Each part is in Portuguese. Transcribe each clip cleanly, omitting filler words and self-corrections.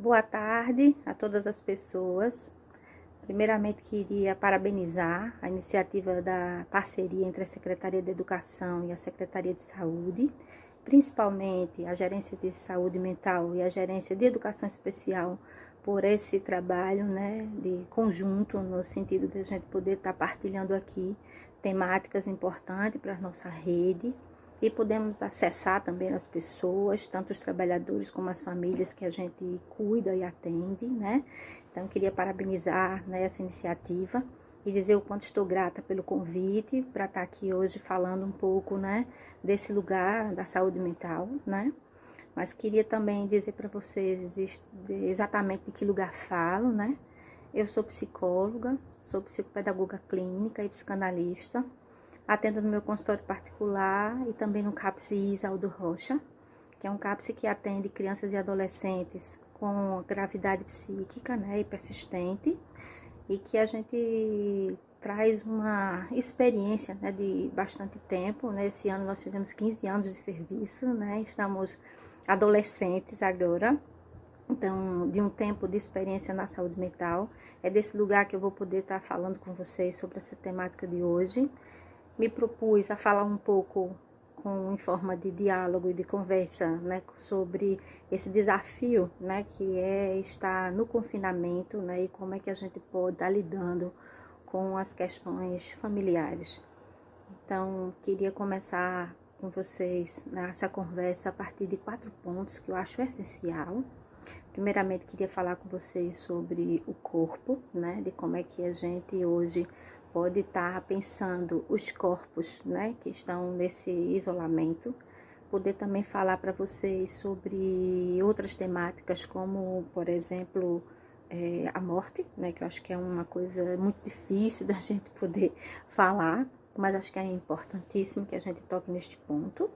Boa tarde a todas as pessoas. Primeiramente, queria parabenizar a iniciativa da parceria entre a Secretaria de Educação e a Secretaria de Saúde, principalmente a Gerência de Saúde Mental e a Gerência de Educação Especial, por esse trabalho, de conjunto, no sentido de a gente poder estar partilhando aqui temáticas importantes para a nossa rede e podemos acessar também as pessoas, tanto os trabalhadores como as famílias que a gente cuida e atende, né? Então, queria parabenizar, essa iniciativa e dizer o quanto estou grata pelo convite para estar aqui hoje falando um pouco, desse lugar da saúde mental, né? Mas queria também dizer para vocês exatamente de que lugar falo, né? Eu sou psicóloga, sou psicopedagoga clínica e psicanalista. Atendo no meu consultório particular e também no CAPS Isaldo Rocha, que é um CAPS que atende crianças e adolescentes com gravidade psíquica, e persistente, e que a gente traz uma experiência, de bastante tempo, Esse ano nós fizemos 15 anos de serviço, Estamos adolescentes agora. Então, de um tempo de experiência na saúde mental, é desse lugar que eu vou poder estar falando com vocês sobre essa temática de hoje. Me propus a falar um pouco em forma de diálogo e de conversa, sobre esse desafio, que é estar no confinamento, e como é que a gente pode estar lidando com as questões familiares. Então, queria começar com vocês nessa conversa a partir de 4 pontos que eu acho essencial. Primeiramente, queria falar com vocês sobre o corpo, de como é que a gente hoje pode estar pensando os corpos, que estão nesse isolamento. Poder também falar para vocês sobre outras temáticas, como, por exemplo, a morte, que eu acho que é uma coisa muito difícil da gente poder falar, mas acho que é importantíssimo que a gente toque neste ponto.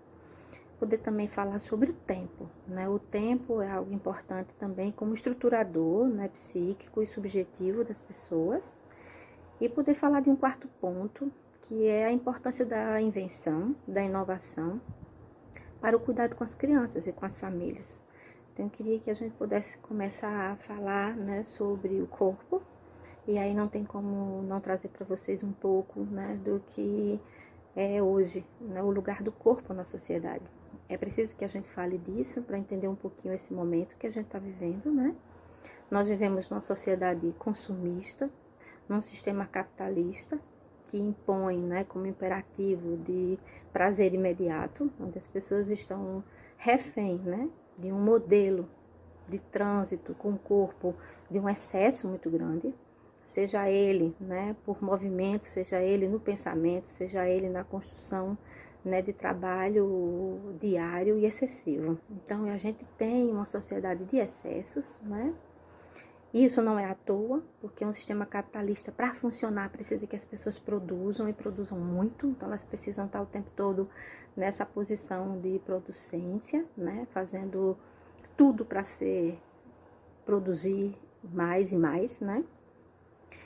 Poder também falar sobre o tempo, O tempo é algo importante também como estruturador, psíquico e subjetivo das pessoas. E poder falar de um 4º ponto, que é a importância da invenção, da inovação, para o cuidado com as crianças e com as famílias. Então, eu queria que a gente pudesse começar a falar, sobre o corpo, e aí não tem como não trazer para vocês um pouco, do que é hoje, o lugar do corpo na sociedade. É preciso que a gente fale disso para entender um pouquinho esse momento que a gente está vivendo, Nós vivemos numa sociedade consumista, num sistema capitalista que impõe, como imperativo de prazer imediato, onde as pessoas estão refém, de um modelo de trânsito com o corpo de um excesso muito grande, seja ele, por movimento, seja ele no pensamento, seja ele na construção, de trabalho diário e excessivo. Então, a gente tem uma sociedade de excessos, Isso não é à toa, porque um sistema capitalista, para funcionar, precisa que as pessoas produzam e produzam muito. Então, elas precisam estar o tempo todo nessa posição de producência, fazendo tudo para produzir mais e mais,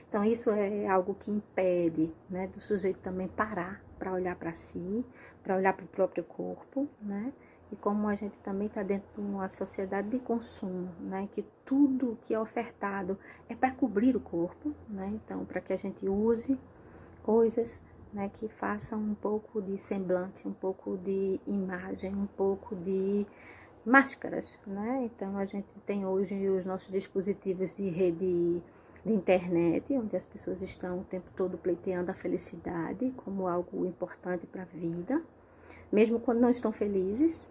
Então, isso é algo que impede, do sujeito também parar para olhar para si, para olhar para o próprio corpo, E como a gente também está dentro de uma sociedade de consumo, que tudo que é ofertado é para cobrir o corpo, Então, para que a gente use coisas, que façam um pouco de semblante, um pouco de imagem, um pouco de máscaras, Então, a gente tem hoje os nossos dispositivos de rede de internet, onde as pessoas estão o tempo todo pleiteando a felicidade como algo importante para a vida, mesmo quando não estão felizes,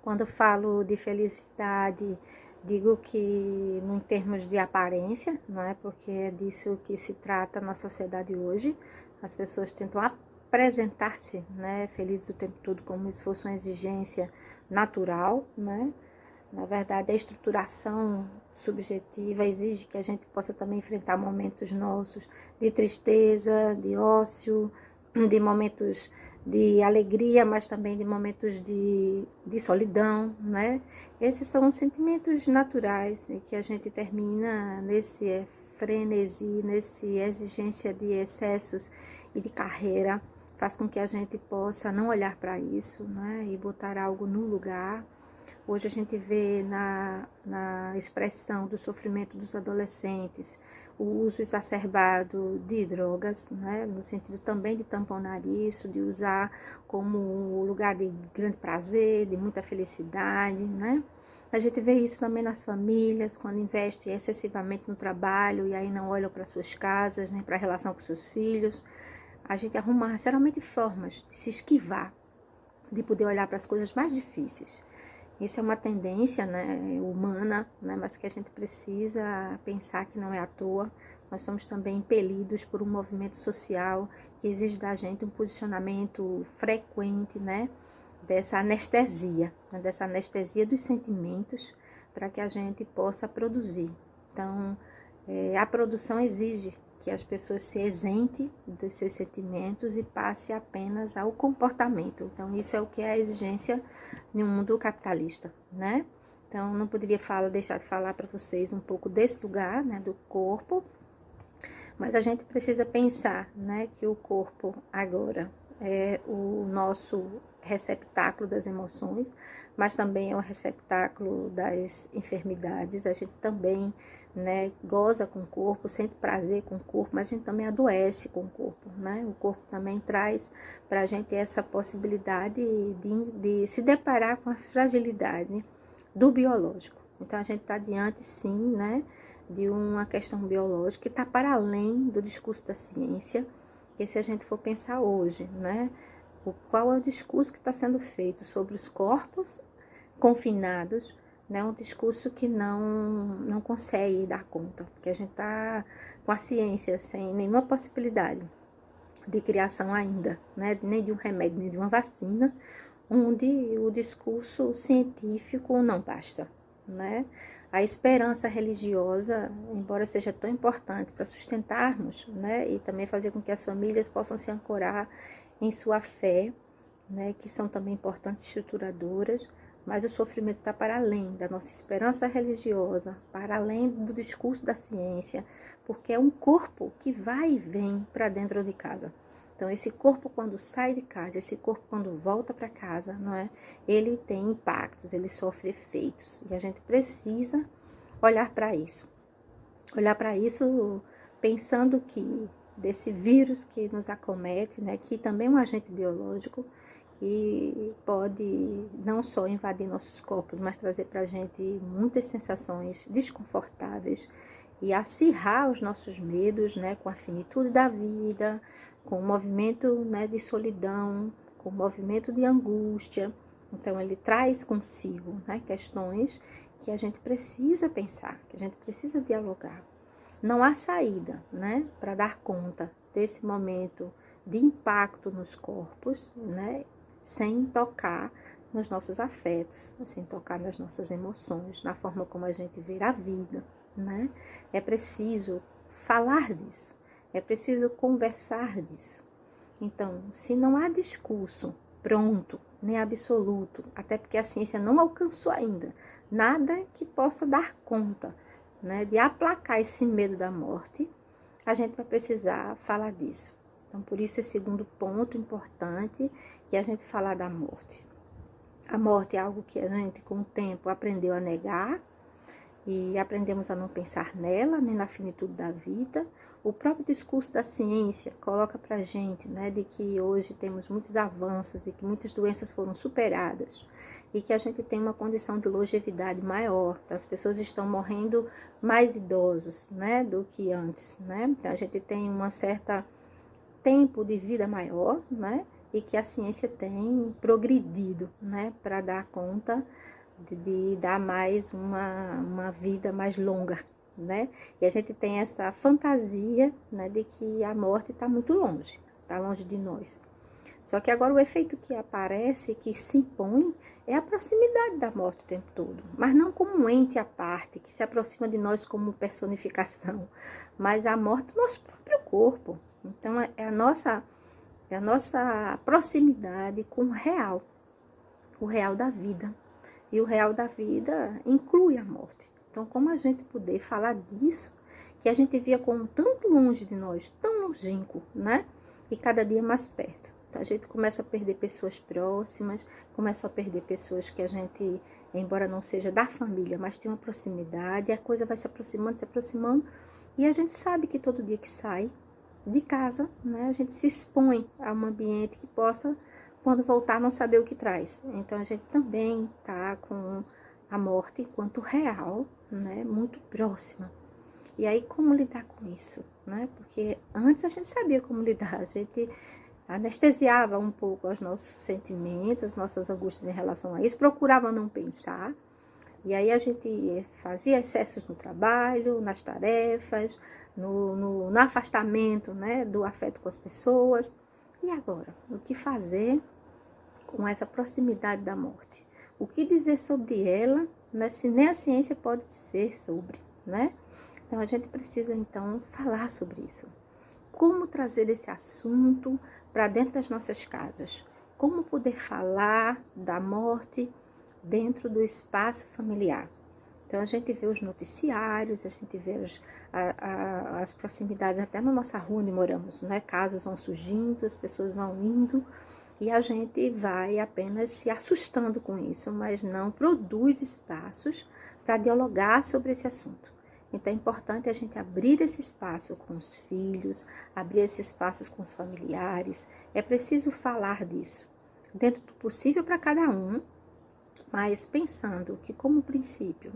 Quando eu falo de felicidade, digo que em termos de aparência, Porque é disso que se trata na sociedade hoje. As pessoas tentam apresentar-se, felizes o tempo todo, como se fosse uma exigência natural, Na verdade, a estruturação subjetiva exige que a gente possa também enfrentar momentos nossos de tristeza, de ócio, de momentos de alegria, mas também de momentos de solidão, Esses são sentimentos naturais e que a gente termina nesse frenesi, nessa exigência de excessos e de carreira, faz com que a gente possa não olhar para isso, E botar algo no lugar. Hoje a gente vê na expressão do sofrimento dos adolescentes o uso exacerbado de drogas, né? No sentido também de tamponar isso, de usar como um lugar de grande prazer, de muita felicidade, né? A gente vê isso também nas famílias, quando investem excessivamente no trabalho e aí não olham para suas casas, nem para a relação com seus filhos. A gente arruma geralmente formas de se esquivar, de poder olhar para as coisas mais difíceis. Isso é uma tendência, né, humana, né, mas que a gente precisa pensar que não é à toa. Nós somos também impelidos por um movimento social que exige da gente um posicionamento frequente, né, dessa anestesia dos sentimentos, para que a gente possa produzir. Então, a produção exige que as pessoas se isentem dos seus sentimentos e passe apenas ao comportamento. Então, isso é o que é a exigência em um mundo capitalista, né? Então, não poderia deixar de falar para vocês um pouco desse lugar, né, do corpo, mas a gente precisa pensar, né, que o corpo agora é o nosso receptáculo das emoções, mas também é o receptáculo das enfermidades. A gente também, né, goza com o corpo, sente prazer com o corpo, mas a gente também adoece com o corpo, né? O corpo também traz para a gente essa possibilidade de se deparar com a fragilidade do biológico. Então, a gente está diante, sim, né, de uma questão biológica que está para além do discurso da ciência, que se a gente for pensar hoje, né, qual é o discurso que está sendo feito sobre os corpos confinados, né, um discurso que não consegue dar conta, porque a gente está com a ciência sem nenhuma possibilidade de criação ainda, né, nem de um remédio, nem de uma vacina, onde o discurso científico não basta, né? A esperança religiosa, embora seja tão importante para sustentarmos, né, e também fazer com que as famílias possam se ancorar em sua fé, né, que são também importantes estruturadoras, mas o sofrimento está para além da nossa esperança religiosa, para além do discurso da ciência, porque é um corpo que vai e vem para dentro de casa. Então, esse corpo, quando sai de casa, esse corpo, quando volta para casa, não é? Ele tem impactos, ele sofre efeitos. E a gente precisa olhar para isso. Olhar para isso pensando que desse vírus que nos acomete, né? Que também é um agente biológico, que pode não só invadir nossos corpos, mas trazer para a gente muitas sensações desconfortáveis e acirrar os nossos medos, né? Com a finitude da vida, com o movimento, né, de solidão, com o movimento de angústia. Então, ele traz consigo, né, questões que a gente precisa pensar, que a gente precisa dialogar. Não há saída, né, para dar conta desse momento de impacto nos corpos, né, sem tocar nos nossos afetos, sem tocar nas nossas emoções, na forma como a gente vê a vida, né? É preciso falar disso. É preciso conversar disso. Então, se não há discurso pronto, nem absoluto, até porque a ciência não alcançou ainda nada que possa dar conta, né, de aplacar esse medo da morte, a gente vai precisar falar disso. Então, por isso, esse segundo ponto importante, que é a gente falar da morte. A morte é algo que a gente, com o tempo, aprendeu a negar, e aprendemos a não pensar nela, nem na finitude da vida. O próprio discurso da ciência coloca para a gente, né, de que hoje temos muitos avanços e que muitas doenças foram superadas e que a gente tem uma condição de longevidade maior. Então, as pessoas estão morrendo mais idosos, né, do que antes, né? Então, a gente tem uma certa tempo de vida maior, né, e que a ciência tem progredido, né, para dar conta de dar mais uma vida mais longa, né? E a gente tem essa fantasia, né, de que a morte está muito longe, está longe de nós. Só que agora o efeito que aparece, que se impõe, é a proximidade da morte o tempo todo. Mas não como um ente à parte, que se aproxima de nós como personificação, mas a morte do nosso próprio corpo. Então, é a nossa proximidade com o real da vida. E o real da vida inclui a morte. Então, como a gente poder falar disso, que a gente via como tão longe de nós, tão longínquo, né? E cada dia mais perto. volta, a gente começa a perder pessoas próximas, começa a perder pessoas que a gente, embora não seja da família, mas tem uma proximidade, a coisa vai se aproximando, e a gente sabe que todo dia que sai de casa, né, a gente se expõe a um ambiente que possa, quando voltar, não saber o que traz. Então, a gente também tá com a morte enquanto real, né, muito próxima. E aí, como lidar com isso, né? Porque antes a gente sabia como lidar, a gente anestesiava um pouco os nossos sentimentos, as nossas angústias em relação a isso, procurava não pensar, e aí a gente fazia excessos no trabalho, nas tarefas, no afastamento, né, do afeto com as pessoas. E agora, o que fazer com essa proximidade da morte? O que dizer sobre ela, né, se nem a ciência pode dizer sobre, né? Então, a gente precisa, então, falar sobre isso. Como trazer esse assunto para dentro das nossas casas? Como poder falar da morte dentro do espaço familiar? Então, a gente vê os noticiários, a gente vê as proximidades, até na nossa rua onde moramos, né? Casos vão surgindo, as pessoas vão indo, e a gente vai apenas se assustando com isso, mas não produz espaços para dialogar sobre esse assunto. Então, é importante a gente abrir esse espaço com os filhos, abrir esse espaço com os familiares. É preciso falar disso, dentro do possível para cada um, mas pensando que, como princípio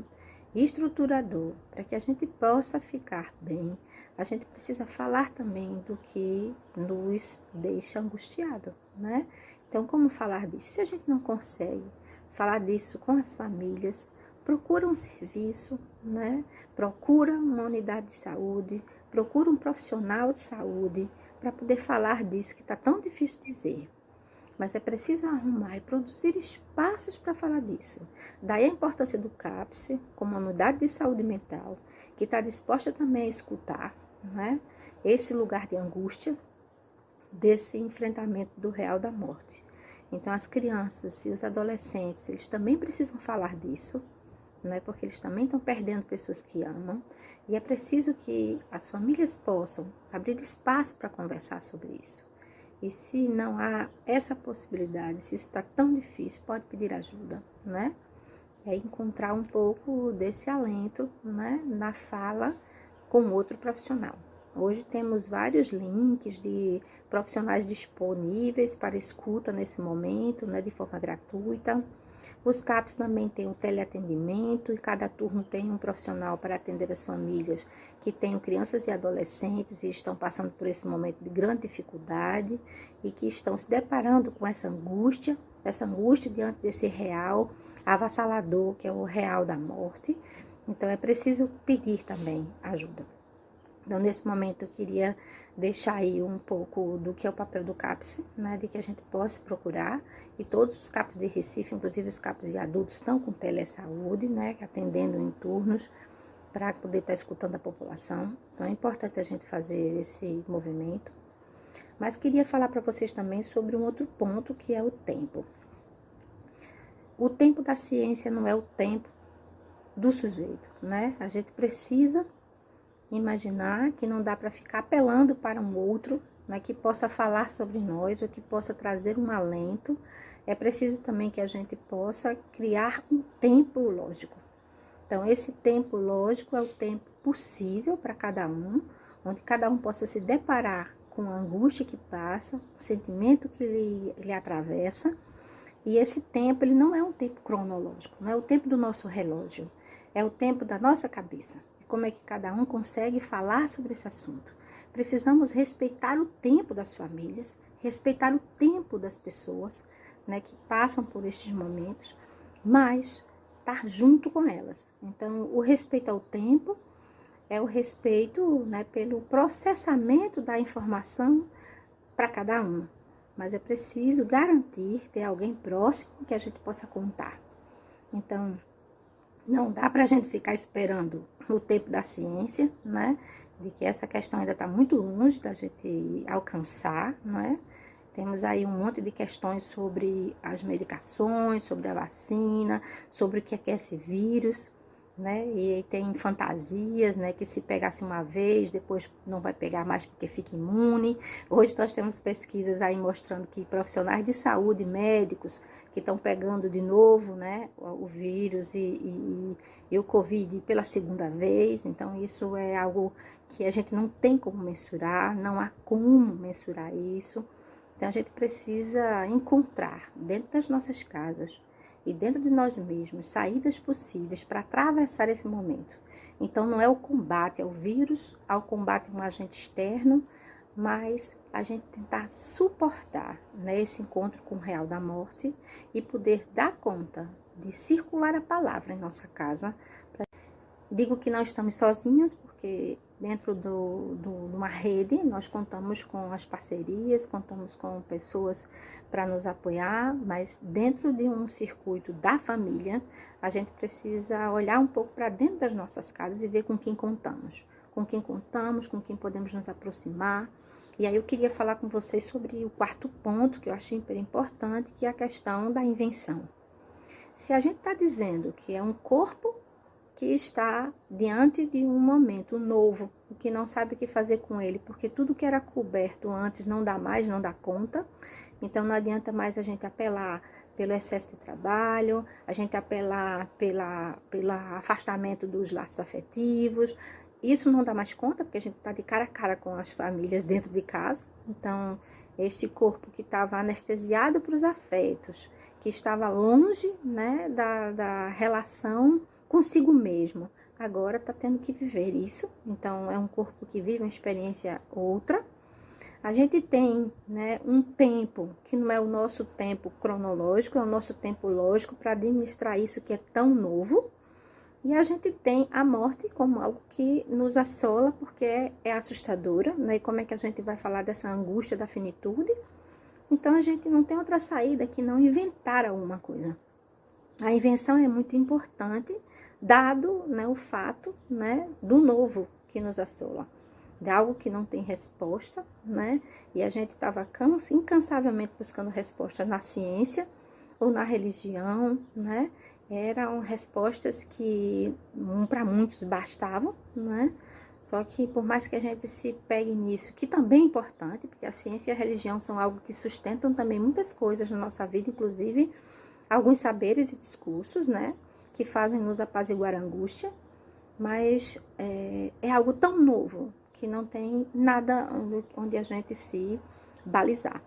estruturador, para que a gente possa ficar bem, a gente precisa falar também do que nos deixa angustiado, né? Então, como falar disso? Se a gente não consegue falar disso com as famílias, procura um serviço, né? Procura uma unidade de saúde, procura um profissional de saúde para poder falar disso que está tão difícil dizer. Mas é preciso arrumar e produzir espaços para falar disso. Daí a importância do CAPS, como uma unidade de saúde mental, que está disposta também a escutar, né, esse lugar de angústia, desse enfrentamento do real da morte. Então, as crianças e os adolescentes, eles também precisam falar disso, né, porque eles também estão perdendo pessoas que amam, e é preciso que as famílias possam abrir espaço para conversar sobre isso. E se não há essa possibilidade, se está tão difícil, pode pedir ajuda, né? É encontrar um pouco desse alento, né, na fala com outro profissional. Hoje temos vários links de profissionais disponíveis para escuta nesse momento, né, de forma gratuita. Os CAPs também têm o teleatendimento e cada turno tem um profissional para atender as famílias que tenham crianças e adolescentes e estão passando por esse momento de grande dificuldade e que estão se deparando com essa angústia diante desse real avassalador que é o real da morte. Então é preciso pedir também ajuda. Então, nesse momento, eu queria deixar aí um pouco do que é o papel do CAPS, né, de que a gente possa procurar, e todos os CAPs de Recife, inclusive os CAPs de adultos, estão com telesaúde, né, atendendo em turnos, para poder estar escutando a população. Então, é importante a gente fazer esse movimento. Mas queria falar para vocês também sobre um outro ponto, que é o tempo. O tempo da ciência não é o tempo do sujeito, né? A gente precisa imaginar que não dá para ficar apelando para um outro, né, que possa falar sobre nós, ou que possa trazer um alento. É preciso também que a gente possa criar um tempo lógico. Então, esse tempo lógico é o tempo possível para cada um, onde cada um possa se deparar com a angústia que passa, o sentimento que ele atravessa. E esse tempo, ele não é um tempo cronológico, não é o tempo do nosso relógio, é o tempo da nossa cabeça. Como é que cada um consegue falar sobre esse assunto. Precisamos respeitar o tempo das famílias, respeitar o tempo das pessoas, né, que passam por estes momentos, mas estar junto com elas. Então, o respeito ao tempo é o respeito, né, pelo processamento da informação para cada um. Mas é preciso garantir ter alguém próximo que a gente possa contar. Então, não dá para a gente ficar esperando o tempo da ciência, né? De que essa questão ainda está muito longe da gente alcançar, né? Temos aí um monte de questões sobre as medicações, sobre a vacina, sobre o que é esse vírus. né? E tem fantasias, né? Que se pegasse uma vez, depois não vai pegar mais porque fica imune. Hoje nós temos pesquisas aí mostrando que profissionais de saúde, médicos, que estão pegando de novo, né? O vírus e o Covid pela segunda vez. Então, isso é algo que a gente não tem como mensurar, não há como mensurar isso. Então, a gente precisa encontrar dentro das nossas casas e dentro de nós mesmos saídas possíveis para atravessar esse momento. Então, não é o combate ao vírus, ao combate a um agente externo, mas a gente tentar suportar, né, esse encontro com o real da morte e poder dar conta de circular a palavra em nossa casa. Digo que não estamos sozinhos, porque dentro de uma rede nós contamos com as parcerias, contamos com pessoas para nos apoiar, mas dentro de um circuito da família, a gente precisa olhar um pouco para dentro das nossas casas e ver com quem contamos, com quem podemos nos aproximar. E aí eu queria falar com vocês sobre o quarto ponto, que eu achei super importante, que é a questão da invenção. Se a gente está dizendo que é um corpo que está diante de um momento novo, que não sabe o que fazer com ele, porque tudo que era coberto antes não dá mais, não dá conta. Então não adianta mais a gente apelar pelo excesso de trabalho, a gente apelar pelo afastamento dos laços afetivos. Isso não dá mais conta, porque a gente está de cara a cara com as famílias dentro de casa. Então, este corpo que estava anestesiado para os afetos, que estava longe, né, da relação consigo mesmo, agora está tendo que viver isso. Então, é um corpo que vive uma experiência outra. A gente tem, né, um tempo que não é o nosso tempo cronológico, é o nosso tempo lógico para administrar isso que é tão novo. E a gente tem a morte como algo que nos assola, porque é assustadora, né? E como é que a gente vai falar dessa angústia da finitude? Então, a gente não tem outra saída que não inventar alguma coisa. A invenção é muito importante, dado, né, o fato, né, do novo que nos assola, de algo que não tem resposta, né? E a gente estava incansavelmente buscando respostas na ciência ou na religião, né? Eram respostas que para muitos bastavam, né? Só que por mais que a gente se pegue nisso, que também é importante, porque a ciência e a religião são algo que sustentam também muitas coisas na nossa vida, inclusive alguns saberes e discursos, né, que fazem nos apaziguar a angústia, mas é algo tão novo que não tem nada onde a gente se balizar.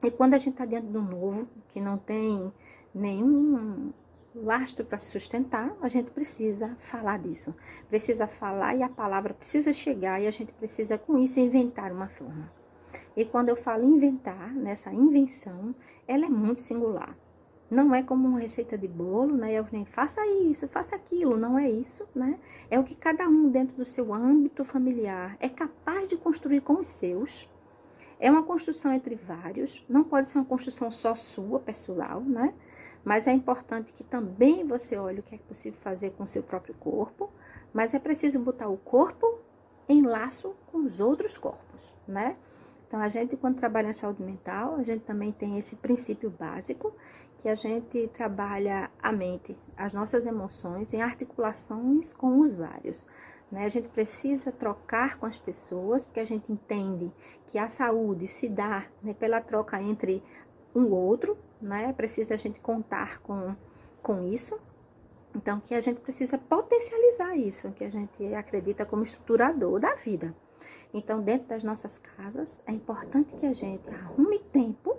E quando a gente está diante do novo, que não tem nenhum lastro para se sustentar, a gente precisa falar disso. Precisa falar e a palavra precisa chegar e a gente precisa, com isso, inventar uma forma. E quando eu falo inventar, nessa invenção, ela é muito singular. Não é como uma receita de bolo, né? Eu nem faça isso, faça aquilo, não é isso, né? É o que cada um dentro do seu âmbito familiar é capaz de construir com os seus. É uma construção entre vários, não pode ser uma construção só sua, pessoal, né? Mas é importante que também você olhe o que é possível fazer com o seu próprio corpo, mas é preciso botar o corpo em laço com os outros corpos, né? Então, a gente, quando trabalha em saúde mental, a gente também tem esse princípio básico, que a gente trabalha a mente, as nossas emoções em articulações com os vários, né? A gente precisa trocar com as pessoas, porque a gente entende que a saúde se dá, né, pela troca entre um outro, né? Precisa a gente contar com isso. Então, que a gente precisa potencializar isso, que a gente acredita como estruturador da vida. Então, dentro das nossas casas, é importante que a gente arrume tempo,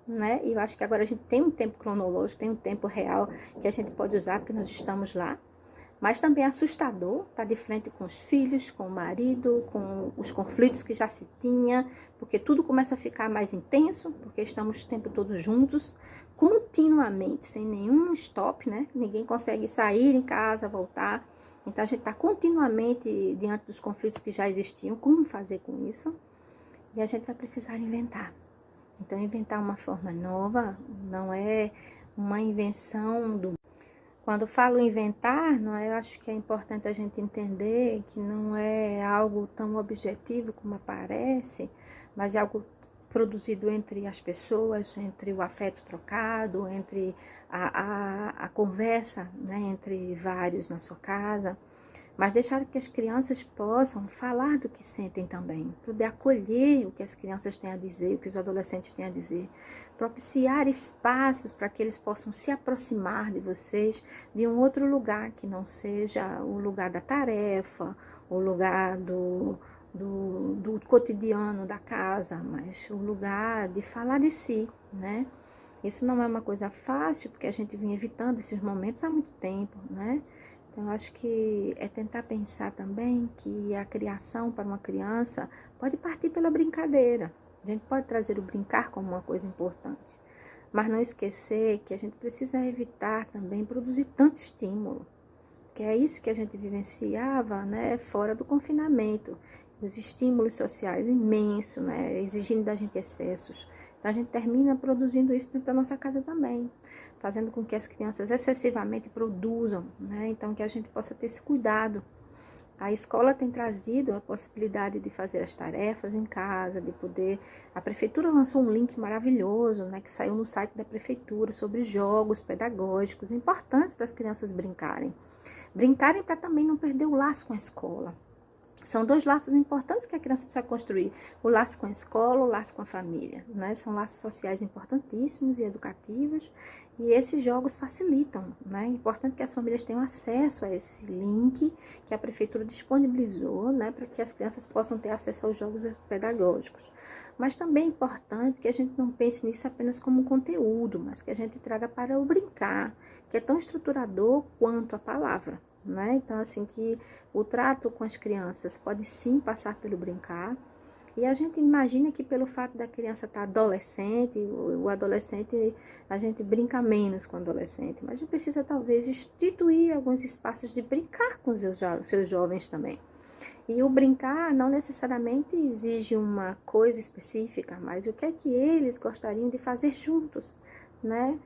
né? E eu acho que agora a gente tem um tempo cronológico, tem um tempo real que a gente pode usar, porque nós estamos lá. Mas também é assustador estar de frente com os filhos, com o marido, com os conflitos que já se tinha, porque tudo começa a ficar mais intenso, porque estamos o tempo todo juntos, continuamente, sem nenhum stop, né? Ninguém consegue sair em casa, voltar. Então, a gente está continuamente diante dos conflitos que já existiam. Como fazer com isso? E a gente vai precisar inventar. Então, inventar uma forma nova não é uma invenção do... Quando falo inventar, não é, eu acho que é importante a gente entender que não é algo tão objetivo como aparece, mas é algo produzido entre as pessoas, entre o afeto trocado, entre a conversa, né, entre vários na sua casa, mas deixar que as crianças possam falar do que sentem também, poder acolher o que as crianças têm a dizer, o que os adolescentes têm a dizer, propiciar espaços para que eles possam se aproximar de vocês de um outro lugar, que não seja o lugar da tarefa, o lugar do cotidiano da casa, mas o lugar de falar de si, né? Isso não é uma coisa fácil, porque a gente vinha evitando esses momentos há muito tempo, né? Então, acho que é tentar pensar também que a criação para uma criança pode partir pela brincadeira. A gente pode trazer o brincar como uma coisa importante, mas não esquecer que a gente precisa evitar também produzir tanto estímulo, que é isso que a gente vivenciava, né, fora do confinamento. Os estímulos sociais imensos, né, exigindo da gente excessos. Então, a gente termina produzindo isso dentro da nossa casa também, fazendo com que as crianças excessivamente produzam, né? Então, que a gente possa ter esse cuidado. A escola tem trazido a possibilidade de fazer as tarefas em casa, de poder... A prefeitura lançou um link maravilhoso, né, que saiu no site da prefeitura, sobre jogos pedagógicos importantes para as crianças brincarem. Brincarem para também não perder o laço com a escola. São dois laços importantes que a criança precisa construir. O laço com a escola, o laço com a família, né? São laços sociais importantíssimos e educativos. E esses jogos facilitam, né? É importante que as famílias tenham acesso a esse link que a prefeitura disponibilizou, né? Para que as crianças possam ter acesso aos jogos pedagógicos. Mas também é importante que a gente não pense nisso apenas como um conteúdo, mas que a gente traga para o brincar, que é tão estruturador quanto a palavra, né? Então, assim, que o trato com as crianças pode sim passar pelo brincar. E a gente imagina que pelo fato da criança estar adolescente, o adolescente, a gente brinca menos com o adolescente. Mas a gente precisa talvez instituir alguns espaços de brincar com os seus jovens também. E o brincar não necessariamente exige uma coisa específica, mas o que é que eles gostariam de fazer juntos, né?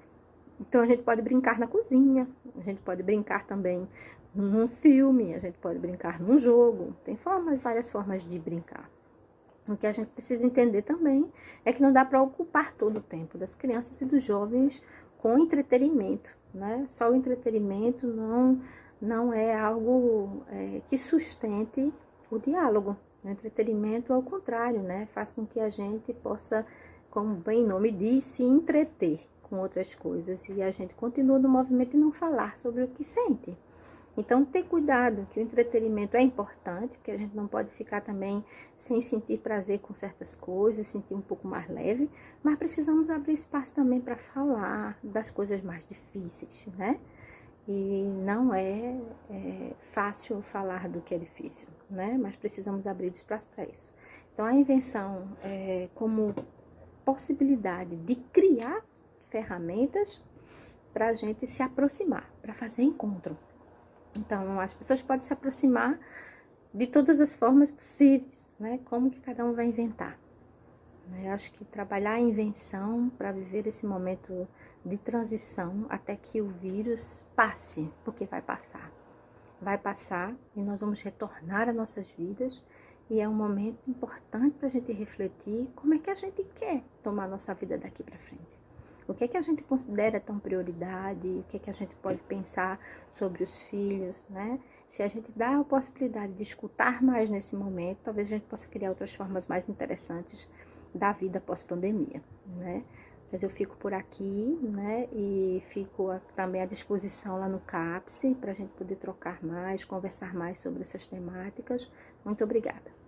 Então, a gente pode brincar na cozinha, a gente pode brincar também num filme, a gente pode brincar num jogo. Tem várias formas de brincar. O que a gente precisa entender também é que não dá para ocupar todo o tempo das crianças e dos jovens com entretenimento, né? Só o entretenimento não é algo que sustente o diálogo. O entretenimento, ao contrário, né? Faz com que a gente possa, como bem o nome diz, se entreter com outras coisas e a gente continua no movimento e não falar sobre o que sente. Então, ter cuidado, que o entretenimento é importante, porque a gente não pode ficar também sem sentir prazer com certas coisas, sentir um pouco mais leve, mas precisamos abrir espaço também para falar das coisas mais difíceis, né? E não é fácil falar do que é difícil, né? Mas precisamos abrir espaço para isso. Então, a invenção como possibilidade de criar ferramentas para a gente se aproximar, para fazer encontro. Então, as pessoas podem se aproximar de todas as formas possíveis, né? Como que cada um vai inventar. Eu acho que trabalhar a invenção para viver esse momento de transição até que o vírus passe, porque vai passar. Vai passar e nós vamos retornar às nossas vidas e é um momento importante para a gente refletir como é que a gente quer tomar a nossa vida daqui para frente. O que é que a gente considera tão prioridade? O que é que a gente pode pensar sobre os filhos, né? Se a gente dá a possibilidade de escutar mais nesse momento, talvez a gente possa criar outras formas mais interessantes da vida pós-pandemia, né? Mas eu fico por aqui, né? E fico também à disposição lá no CAPS para a gente poder trocar mais, conversar mais sobre essas temáticas. Muito obrigada.